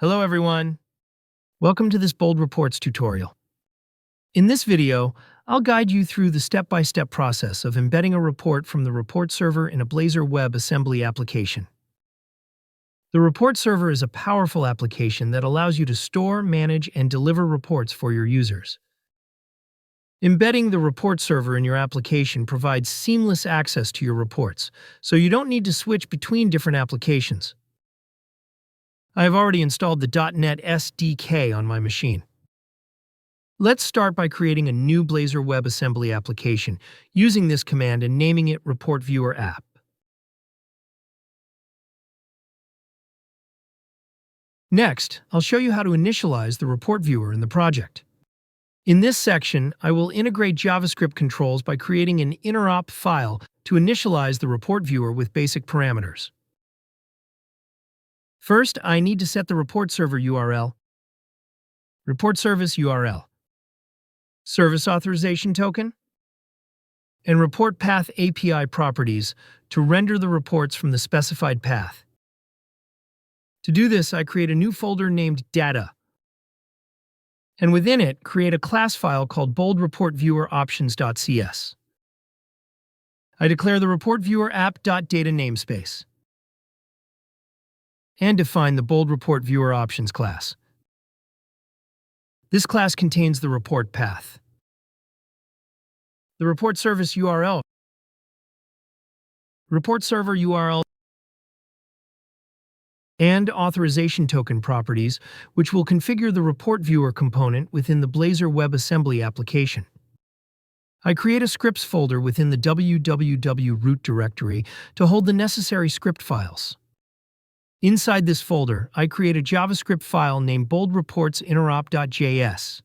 Hello everyone. Welcome to this Bold Reports tutorial. In this video, I'll guide you through the step-by-step process of embedding a report from the report server in a Blazor WebAssembly application. The report server is a powerful application that allows you to store, manage, and deliver reports for your users. Embedding the report server in your application provides seamless access to your reports, so you don't need to switch between different applications. I have already installed the .NET SDK on my machine. Let's start by creating a new Blazor WebAssembly application using this command and naming it Report Viewer App. Next, I'll show you how to initialize the report viewer in the project. In this section, I will integrate JavaScript controls by creating an Interop file to initialize the report viewer with basic parameters. First, I need to set the report server URL, report service URL, service authorization token, and report path API properties to render the reports from the specified path. To do this, I create a new folder named Data, and within it, create a class file called boldreportvieweroptions.cs. I declare the report viewer app.data namespace and define the Bold Report Viewer Options class. This class contains the report path, the report service URL, report server URL, and authorization token properties, which will configure the report viewer component within the Blazor WebAssembly application. I create a scripts folder within the www root directory to hold the necessary script files. Inside this folder, I create a JavaScript file named boldreportsinterop.js.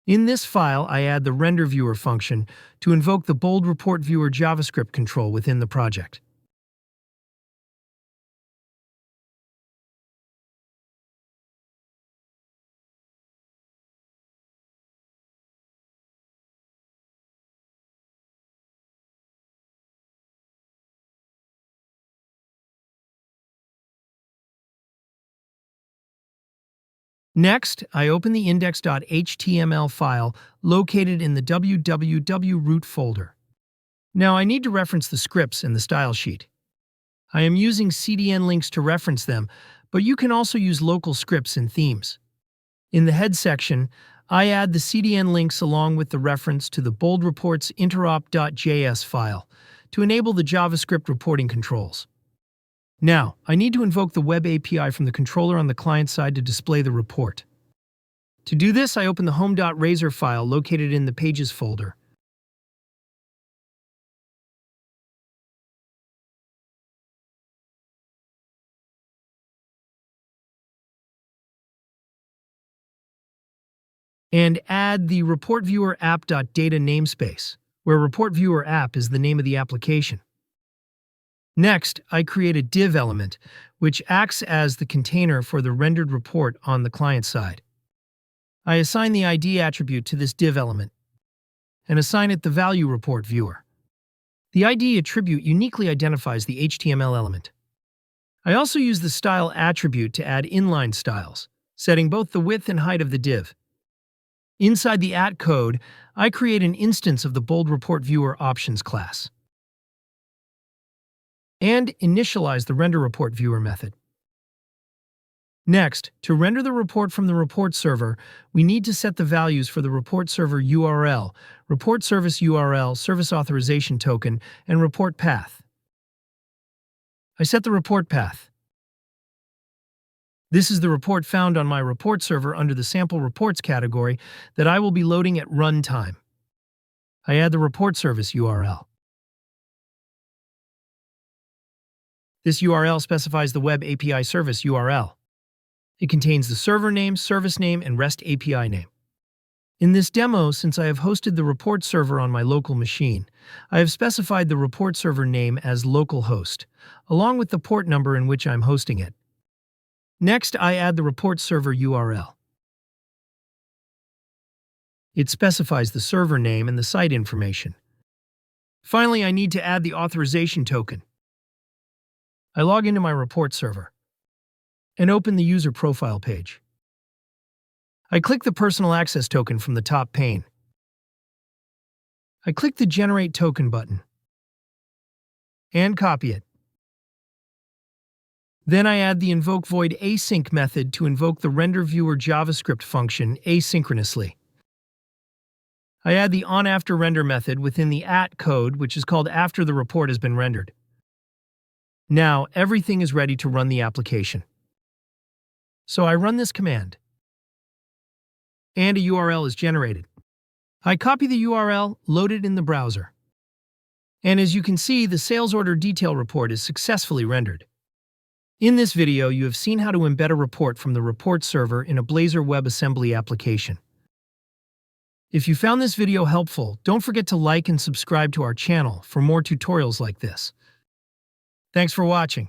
In this file, I add the render viewer function to invoke the Bold Report Viewer JavaScript control within the project. Next, I open the index.html file located in the www root folder. Now I need to reference the scripts in the style sheet. I am using CDN links to reference them, but you can also use local scripts and themes. In the head section, I add the CDN links along with the reference to the boldreportsinterop.js file to enable the JavaScript reporting controls. Now, I need to invoke the web API from the controller on the client side to display the report. To do this, I open the home.razor file located in the Pages folder. And add the report viewer app.data namespace, where report viewer app is the name of the application. Next, I create a div element, which acts as the container for the rendered report on the client side. I assign the ID attribute to this div element and assign it the value report viewer. The ID attribute uniquely identifies the HTML element. I also use the style attribute to add inline styles, setting both the width and height of the div. Inside the @code, I create an instance of the Bold Report Viewer Options class and initialize the render report viewer method. Next, to render the report from the report server, we need to set the values for the report server URL, report service URL, service authorization token, and report path. I set the report path. This is the report found on my report server under the sample reports category that I will be loading at runtime. I add the report service URL. This URL specifies the Web API service URL. It contains the server name, service name, and REST API name. In this demo, since I have hosted the report server on my local machine, I have specified the report server name as localhost, along with the port number in which I'm hosting it. Next, I add the report server URL. It specifies the server name and the site information. Finally, I need to add the authorization token. I log into my report server and open the user profile page. I click the personal access token from the top pane. I click the Generate Token button and copy it. Then I add the invoke void async method to invoke the render viewer JavaScript function asynchronously. I add the onAfterRender method within the code, which is called after the report has been rendered. Now everything is ready to run the application. So I run this command, and a URL is generated. I copy the URL, load it in the browser. And as you can see, the sales order detail report is successfully rendered. In this video, you have seen how to embed a report from the report server in a Blazor WebAssembly application. If you found this video helpful, don't forget to like and subscribe to our channel for more tutorials like this. Thanks for watching.